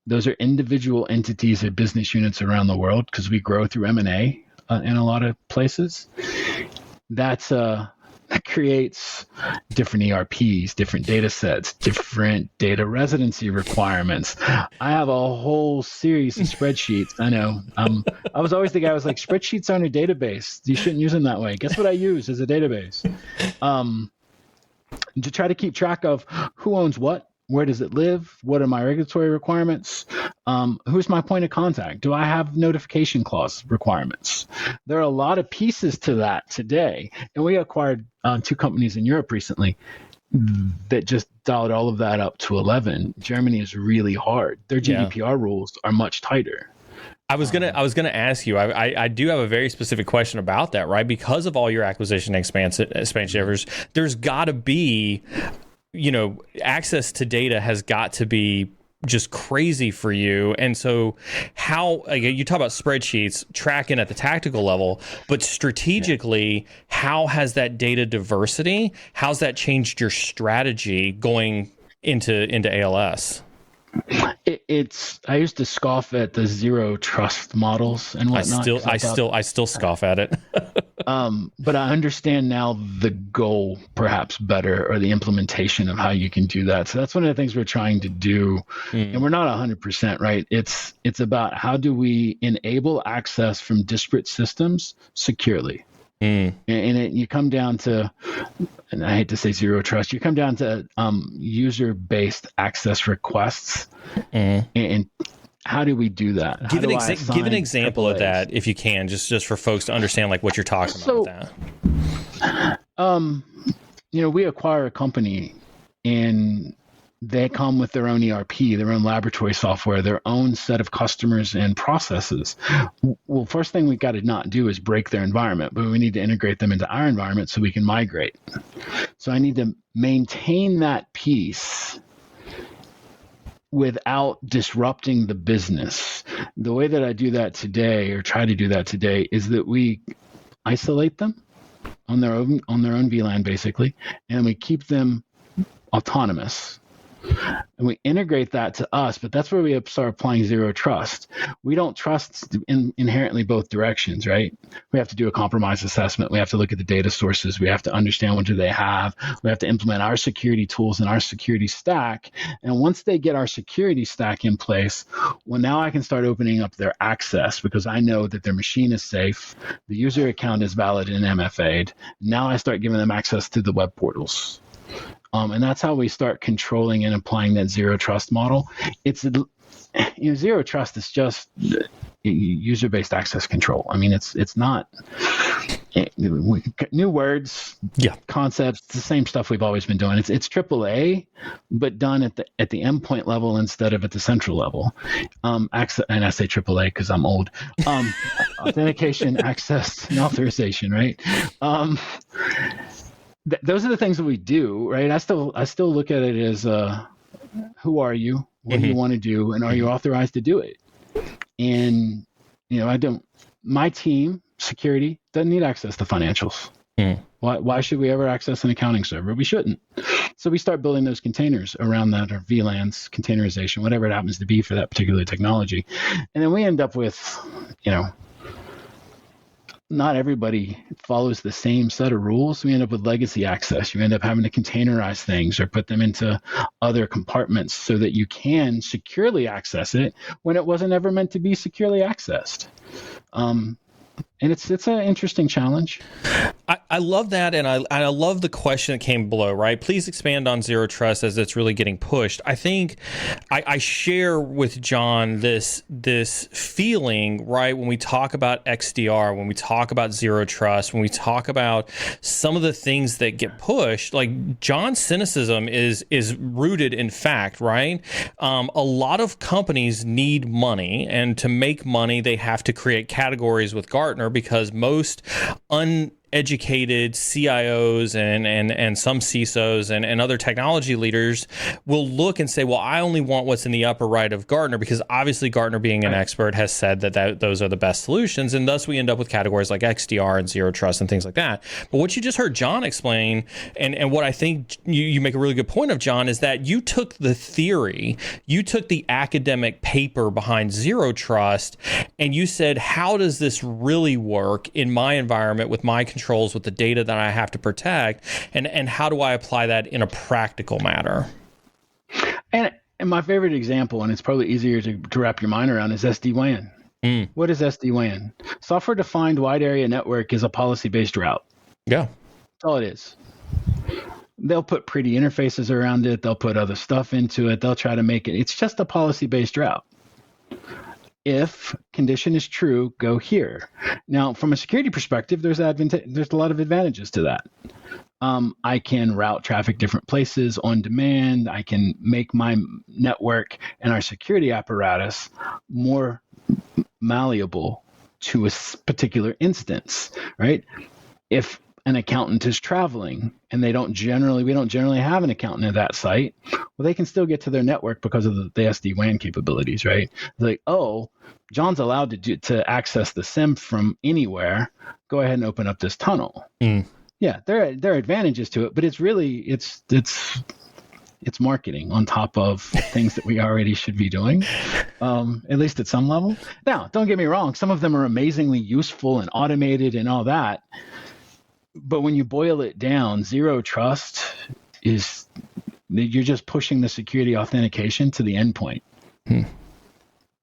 those are individual entities or business units around the world because we grow through M&A in a lot of places. That creates different ERPs, different data sets, different data residency requirements. I have a whole series of spreadsheets. I know. I was always the guy who was like, spreadsheets aren't a database. You shouldn't use them that way. Guess what I use as a database? To try to keep track of who owns what. Where does it live? What are my regulatory requirements? Who's my point of contact? Do I have notification clause requirements? There are a lot of pieces to that today. And we acquired 2 companies in Europe recently that just dialed all of that up to 11. Germany is really hard. Their GDPR rules are much tighter. I was gonna ask you. I do have a very specific question about that, right? Because of all your acquisition expansion efforts, there's got to be, access to data has got to be just crazy for you. And so how, you talk about spreadsheets, tracking at the tactical level, but strategically, how has that data diversity, how's that changed your strategy going into ALS? I used to scoff at the zero trust models and whatnot. I still scoff at it. But I understand now the goal perhaps better, or the implementation of how you can do that. So that's one of the things we're trying to do. And we're not 100%, right? It's about how do we enable access from disparate systems securely. And you come down to, and I hate to say zero trust, you come down to user-based access requests. And how do we do that? Give an example of that, if you can, just for folks to understand like what you're talking about with that. We acquire a company and they come with their own ERP, their own laboratory software, their own set of customers and processes. Well, first thing we got to not do is break their environment, but we need to integrate them into our environment so we can migrate. So I need to maintain that piece without disrupting the business. The way that I do that today, or try to do that today, is that we isolate them on their own VLAN basically, and we keep them autonomous. and we integrate that to us, but that's where we start applying zero trust. We don't trust inherently both directions, right? We have to do a compromise assessment. We have to look at the data sources. We have to understand what do they have. We have to implement our security tools and our security stack. And once they get our security stack in place, well, now I can start opening up their access because I know that their machine is safe. The user account is valid and MFA'd. Now I start giving them access to the web portals. And that's how we start controlling and applying that zero trust model. It's zero trust is just user-based access control. I mean, it's not new words, concepts, the same stuff we've always been doing. It's AAA, but done at the endpoint level instead of at the central level. Access, and I say AAA because I'm old. Authentication, access, and authorization, right? Those are the things that we do, right? I still look at it as who are you? What do you want to do? And are you authorized to do it? And, my team, security, doesn't need access to financials. Why should we ever access an accounting server? We shouldn't. So we start building those containers around that, or VLANs, containerization, whatever it happens to be for that particular technology. And then we end up with, not everybody follows the same set of rules. We end up with legacy access. You end up having to containerize things or put them into other compartments so that you can securely access it when it wasn't ever meant to be securely accessed. And it's an interesting challenge. I love that, and I love the question that came below, right? Please expand on zero trust as it's really getting pushed. I think I share with John this feeling, right, when we talk about XDR, when we talk about zero trust, when we talk about some of the things that get pushed, like John's cynicism is rooted in fact, right? A lot of companies need money, and to make money, they have to create categories with Gartner, because most uneducated CIOs and some CISOs and other technology leaders will look and say, well, I only want what's in the upper right of Gartner, because obviously Gartner, being an expert, has said that those are the best solutions, and thus we end up with categories like XDR and zero trust and things like that. But what you just heard John explain, and what I think you make a really good point of, John, is that you took the theory, you took the academic paper behind zero trust, and you said, how does this really work in my environment with my controls, with the data that I have to protect, and how do I apply that in a practical matter? And my favorite example, and it's probably easier to wrap your mind around, is SD-WAN. What is SD-WAN? Software-defined wide area network is a policy-based route. Yeah. That's all it is. They'll put pretty interfaces around it. They'll put other stuff into it. They'll try to make it. It's just a policy-based route. If condition is true, go here. Now, from a security perspective, there's a lot of advantages to that. I can route traffic different places on demand. I can make my network and our security apparatus more malleable to a particular instance, right? If an accountant is traveling and we don't generally have an accountant at that site, well, they can still get to their network because of the SD-WAN capabilities, right? Like, oh, John's allowed to access the SIM from anywhere. Go ahead and open up this tunnel. Yeah, there are advantages to it, but it's really it's marketing on top of things that we already should be doing, at least at some level. Now, don't get me wrong, some of them are amazingly useful and automated and all that. But when you boil it down, zero trust is you're just pushing the security authentication to the endpoint.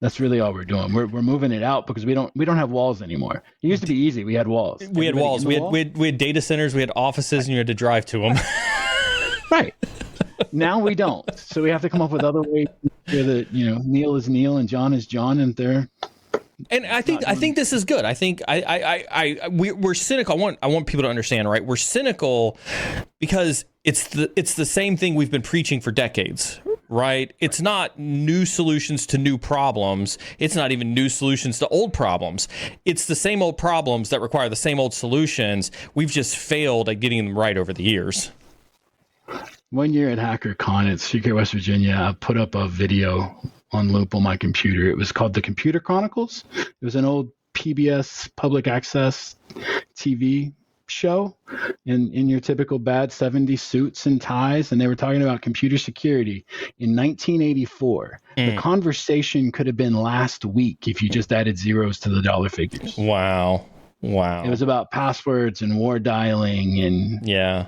That's really all we're doing. We're moving it out because we don't have walls anymore. It used to be easy. We had walls. We had walls. We had data centers. We had offices, and you had to drive to them. Right. Now we don't. So we have to come up with other ways that Neil is Neil and John is John, and they're. And I think this is good. I think we're cynical. I want people to understand, right? We're cynical because it's the same thing we've been preaching for decades, right? It's not new solutions to new problems. It's not even new solutions to old problems. It's the same old problems that require the same old solutions. We've just failed at getting them right over the years. One year at HackerCon at Secure West Virginia, I put up a video on Loop on my computer. It was called The Computer Chronicles. It was an old PBS public access TV show in your typical bad 70s suits and ties, and they were talking about computer security in 1984. The conversation could have been last week if you just added zeros to the dollar figures. Wow. It was about passwords and war dialing and yeah.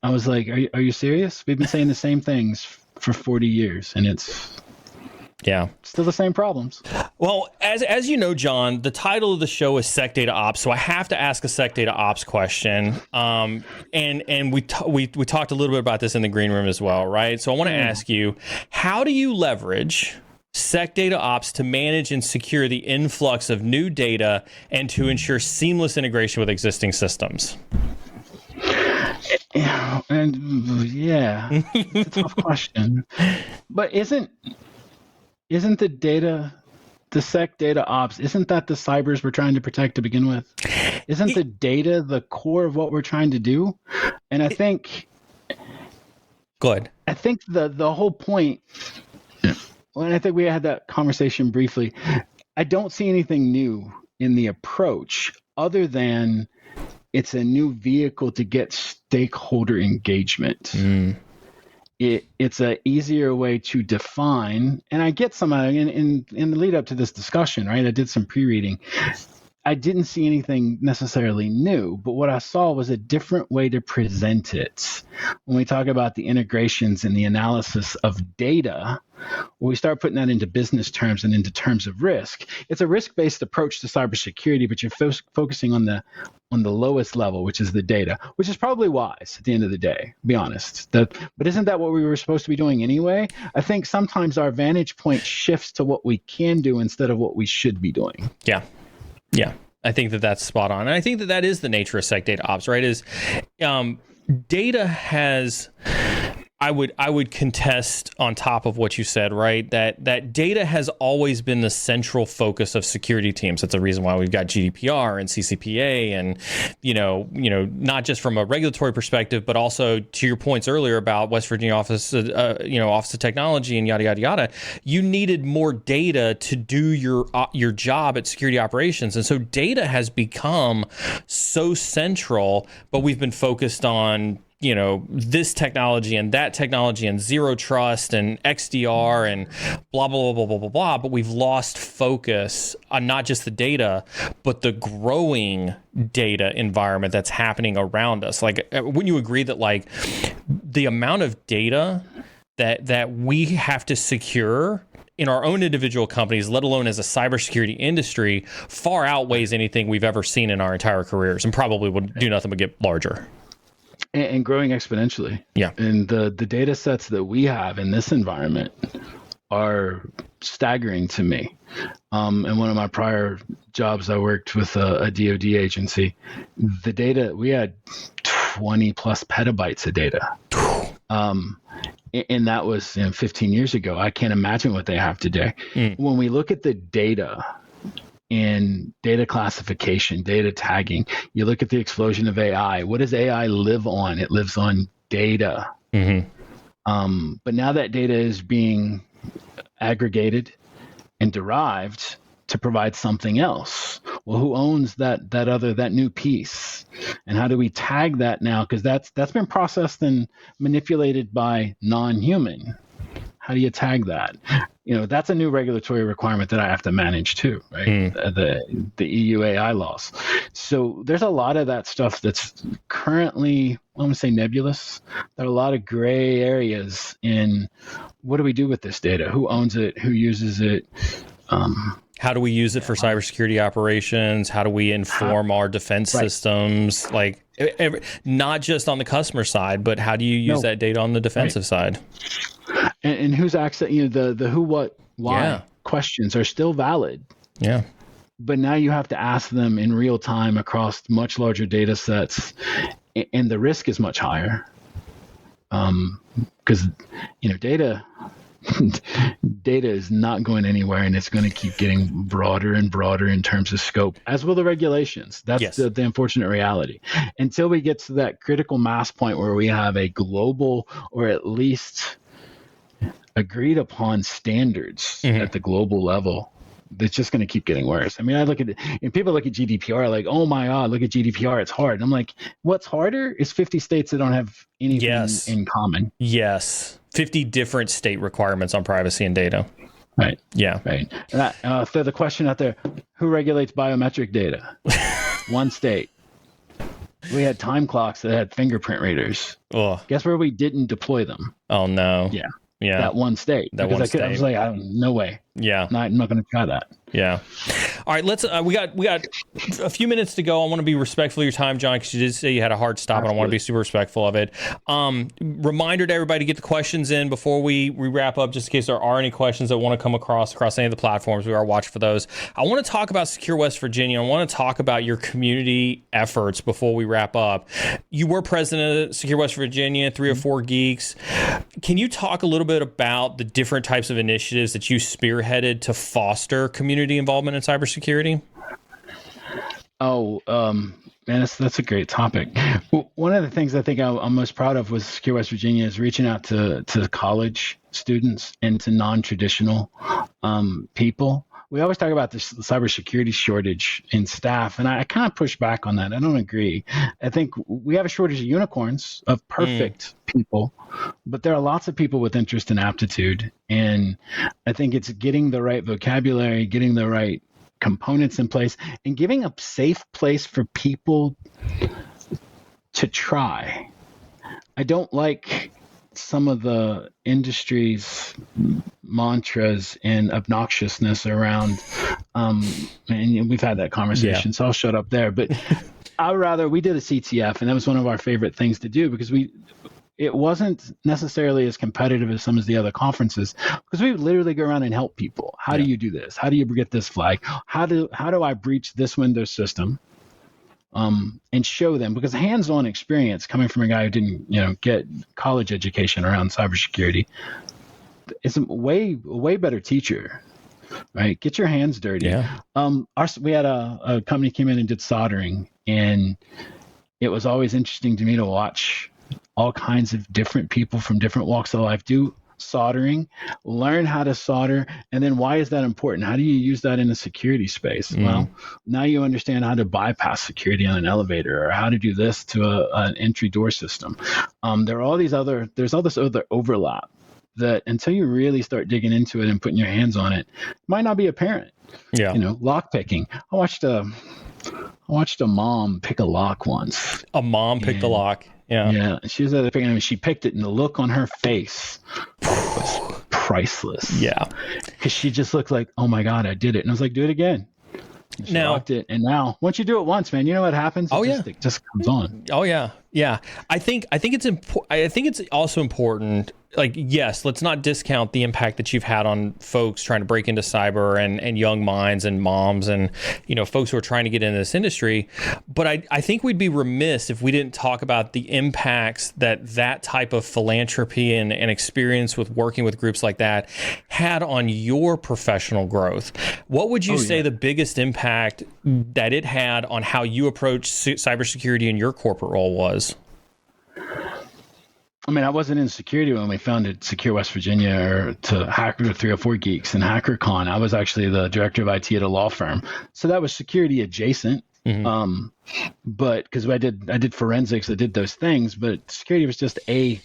I was like, are you serious? We've been saying the same things for 40 years, and it's still the same problems. Well, as you know, John, the title of the show is Sec Data Ops, so I have to ask a Sec Data Ops question. And we talked a little bit about this in the green room as well, right? So I want to ask you, how do you leverage Sec Data Ops to manage and secure the influx of new data and to ensure seamless integration with existing systems? And it's a tough question. But isn't the data, the Sec Data Ops, isn't that the cybers we're trying to protect to begin with? Isn't the data the core of what we're trying to do? And I think... Go ahead. I think the whole point, when I think we had that conversation briefly, I don't see anything new in the approach other than it's a new vehicle to get stakeholder engagement. It's an easier way to define, and I get some in the lead up to this discussion, right? I did some pre-reading. I didn't see anything necessarily new, but what I saw was a different way to present it. When we talk about the integrations and the analysis of data, when we start putting that into business terms and into terms of risk, it's a risk-based approach to cybersecurity, but you're focusing on the lowest level, which is the data, which is probably wise at the end of the day, be honest. But isn't that what we were supposed to be doing anyway? I think sometimes our vantage point shifts to what we can do instead of what we should be doing. Yeah, I think that's spot on. And I think that is the nature of Sec Data Ops, right? Is data has... I would contest on top of what you said, right? That data has always been the central focus of security teams. That's the reason why we've got GDPR and CCPA, and you know, not just from a regulatory perspective, but also to your points earlier about West Virginia Office of Technology and yada yada yada. You needed more data to do your job at security operations, and so data has become so central. But we've been focused on this technology and that technology and zero trust and XDR and blah, blah, blah, blah, blah, blah. But we've lost focus on not just the data, but the growing data environment that's happening around us. Like, wouldn't you agree that like the amount of data that we have to secure in our own individual companies, let alone as a cybersecurity industry, far outweighs anything we've ever seen in our entire careers, and probably would do nothing but get larger? And growing exponentially. Yeah. And the data sets that we have in this environment are staggering to me. In one of my prior jobs, I worked with a DoD agency. The data, we had 20 plus petabytes of data. And that was 15 years ago. I can't imagine what they have today. When we look at the data, in data classification, data tagging, you look at the explosion of AI. What does AI live on? It lives on data. But now that data is being aggregated and derived to provide something else. Well, who owns that new piece? And how do we tag that now? Because that's been processed and manipulated by non-human. How do you tag that? That's a new regulatory requirement that I have to manage too, right? The EU AI laws. So there's a lot of that stuff that's currently, I'm going to say nebulous. There are a lot of gray areas in what do we do with this data? Who owns it? Who uses it? How do we use it for cybersecurity operations? How do we inform our defense systems? Like, not just on the customer side, but how do you use that data on the defensive side? And who's access? The who, what, why questions are still valid. Yeah. But now you have to ask them in real time across much larger data sets, and the risk is much higher. Because data is not going anywhere, and it's going to keep getting broader and broader in terms of scope, as will the regulations. That's the unfortunate reality. Until we get to that critical mass point where we have a global, or at least agreed upon standards at the global level it's just going to keep getting worse. I mean, I look at it, and people look at GDPR like, oh my God, look at GDPR, it's hard. I'm like, what's harder is 50 states that don't have anything in common. Yes. 50 different state requirements on privacy and data. Right. Yeah. Right. And throw the question out there, who regulates biometric data? One state. We had time clocks that had fingerprint readers. Ugh. Guess where we didn't deploy them? Oh, no. Yeah. Yeah. That one state. That one state. I was like, no way. Yeah. I'm not going to try that. Yeah. All right. Let's. We got a few minutes to go. I want to be respectful of your time, John, because you did say you had a hard stop, and I want to be super respectful of it. Reminder to everybody to get the questions in before we wrap up, just in case there are any questions that want to come across any of the platforms. We are watching for those. I want to talk about Secure West Virginia. I want to talk about your community efforts before we wrap up. You were president of Secure West Virginia, 304 Geeks. Can you talk a little bit about the different types of initiatives that you spearheaded to foster community involvement in cybersecurity? Oh, man, that's a great topic. One of the things I think I'm most proud of with Secure West Virginia is reaching out to college students and to non-traditional people. We always talk about this cybersecurity shortage in staff, and I kind of push back on that. I don't agree. I think we have a shortage of unicorns, of perfect people, but there are lots of people with interest and aptitude, and I think it's getting the right vocabulary, getting the right components in place, and giving a safe place for people to try. I don't like some of the industry's mantras and obnoxiousness around, and we've had that conversation, so I'll shut up there. But we did a CTF, and that was one of our favorite things to do because it wasn't necessarily as competitive as some of the other conferences, because we would literally go around and help people. How do you do this? How do you get this flag? How do I breach this Windows system? And show them, because hands-on experience coming from a guy who didn't, get college education around cybersecurity is a way better teacher, right? Get your hands dirty. Yeah. We had a company came in and did soldering, and it was always interesting to me to watch all kinds of different people from different walks of life do soldering, learn how to solder, and then why is that important? How do you use that in a security space? Well, now you understand how to bypass security on an elevator, or how to do this to an entry door system. There's all this other overlap that until you really start digging into it and putting your hands on it, might not be apparent. Yeah. Lock picking. I watched a mom pick a lock once. A mom picked a lock. Yeah. Yeah. She was at the picking, she picked it, and the look on her face was priceless. Yeah. Because she just looked like, oh my God, I did it. And I was like, do it again. And she locked it. And now, once you do it once, man, you know what happens? It just comes on. Oh yeah. Yeah. I think it's important. I think it's also important. Like, yes, let's not discount the impact that you've had on folks trying to break into cyber and young minds and moms and, folks who are trying to get into this industry. But I think we'd be remiss if we didn't talk about the impacts that type of philanthropy and experience with working with groups like that had on your professional growth. What would you say the biggest impact that it had on how you approach cybersecurity in your corporate role was? I mean, I wasn't in security when we founded Secure West Virginia or to Hacker 304 Geeks and HackerCon. I was actually the director of IT at a law firm. So that was security adjacent. Mm-hmm. But because I did forensics, I did those things, but security was just a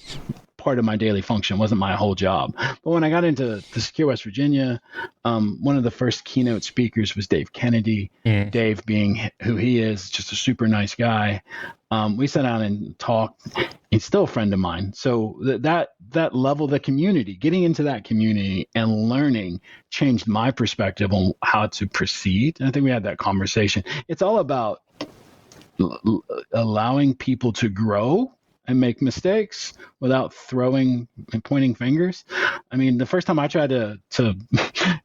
part of my daily function. It wasn't my whole job. But when I got into the Secure West Virginia, one of the first keynote speakers was Dave Kennedy. Mm. Dave, being who he is, just a super nice guy. We sat down and talked. He's still a friend of mine. So that level, the community, getting into that community and learning changed my perspective on how to proceed. And I think we had that conversation. It's all about allowing people to grow and make mistakes without throwing and pointing fingers. I mean, the first time I tried to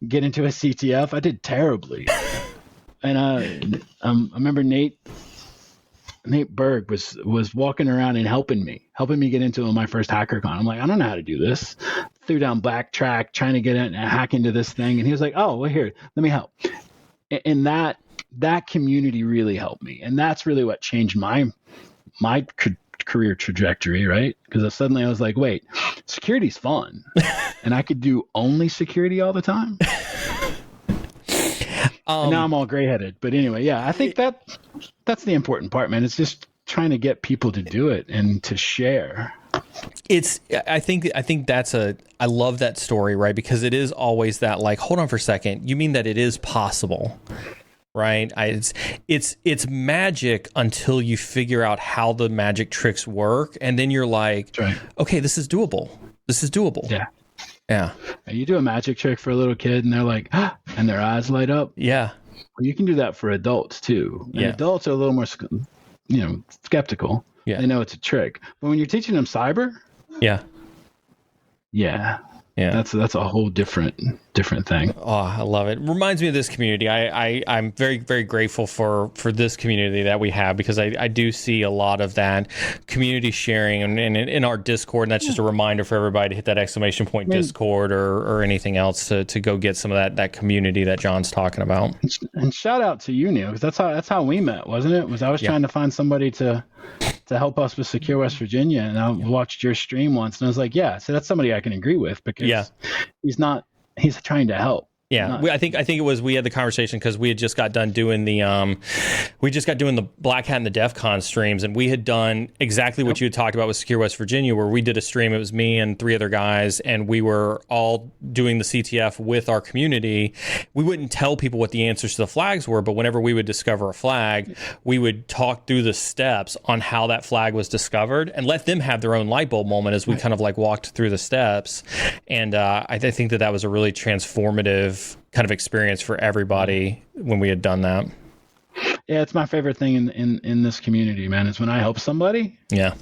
get into a CTF, I did terribly. And I remember Nate Berg was walking around and helping me get into my first HackerCon. I'm like, I don't know how to do this. Threw down Blacktrack, trying to get in and hack into this thing. And he was like, oh, well, here, let me help. And that community really helped me. And that's really what changed my career trajectory, right? Because suddenly I was like, wait, security's fun. And I could do only security all the time. And now I'm all gray-headed. But anyway, yeah, I think that's the important part, man. It's just trying to get people to do it and to share. I think I love that story, right? Because it is always that, like, hold on for a second. You mean that it is possible, right? It's magic until you figure out how the magic tricks work. And then you're like, right. Okay, this is doable. This is doable. Yeah. Yeah. You do a magic trick for a little kid and they're like, ah, and their eyes light up. Yeah. Well, you can do that for adults too. And yeah. Adults are a little more, skeptical. Yeah. They know it's a trick. But when you're teaching them cyber, yeah. That's a whole different thing. Oh, I love it. Reminds me of this community. I'm very, very grateful for this community that we have, because I do see a lot of that community sharing and in our Discord. And that's just a reminder for everybody to hit that exclamation point Discord or anything else to go get some of that community that John's talking about. And shout out to you, Neil, because that's how we met, wasn't it? I was trying to find somebody to help us with Secure West Virginia, and I watched your stream once, and I was like, yeah, so that's somebody I can agree with, because he's trying to help. Yeah, I think it was, we had the conversation because we had just got done doing the Black Hat and the DEF CON streams, and we had done exactly what you had talked about with Secure West Virginia, where we did a stream. It was me and 3 other guys, and we were all doing the CTF with our community. We wouldn't tell people what the answers to the flags were, but whenever we would discover a flag, we would talk through the steps on how that flag was discovered and let them have their own light bulb moment as we kind of like walked through the steps. And I think that was a really transformative kind of experience for everybody when we had done that. Yeah, it's my favorite thing in this community, man, is when I help somebody. Yeah.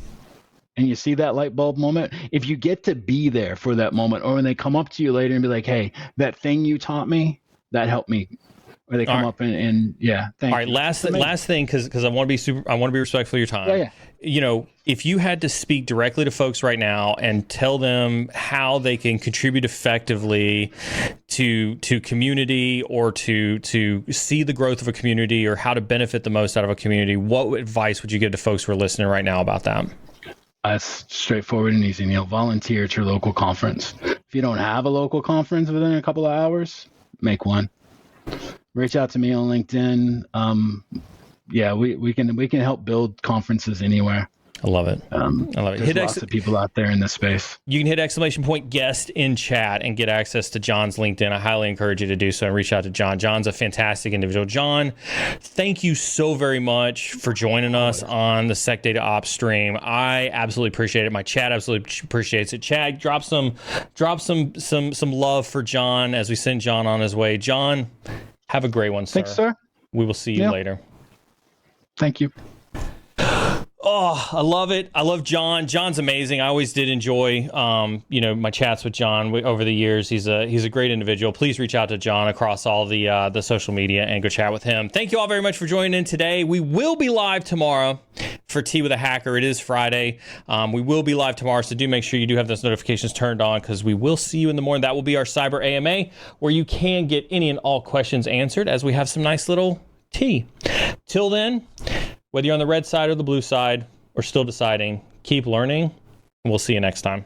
And you see that light bulb moment. If you get to be there for that moment, or when they come up to you later and be like, hey, that thing you taught me, that helped me. Or they come up and yeah, thank you. All right, last thing, because I want to be respectful of your time. Yeah. If you had to speak directly to folks right now and tell them how they can contribute effectively to community, or to see the growth of a community, or how to benefit the most out of a community, what advice would you give to folks who are listening right now about that? That's straightforward and easy, Neil. Volunteer at your local conference. If you don't have a local conference within a couple of hours, make one. Reach out to me on LinkedIn. We can help build conferences anywhere. I love it. I love it. There's lots of people out there in this space. You can hit exclamation point guest in chat and get access to John's LinkedIn. I highly encourage you to do so and reach out to John. John's a fantastic individual. John, thank you so very much for joining us on the Sec Data Ops stream. I absolutely appreciate it. My chat absolutely appreciates it. Chad, drop some love for John as we send John on his way. John, have a great one, sir. Thanks, sir. We will see you later. Thank you. Oh, I love it. I love John. John's amazing. I always did enjoy, my chats with John over the years. He's a great individual. Please reach out to John across all the social media and go chat with him. Thank you all very much for joining in today. We will be live tomorrow for Tea with a Hacker. It is Friday. We will be live tomorrow, so do make sure you do have those notifications turned on, because we will see you in the morning. That will be our Cyber AMA, where you can get any and all questions answered, as we have some nice little tea. Till then, whether you're on the red side or the blue side, or still deciding, keep learning, and we'll see you next time.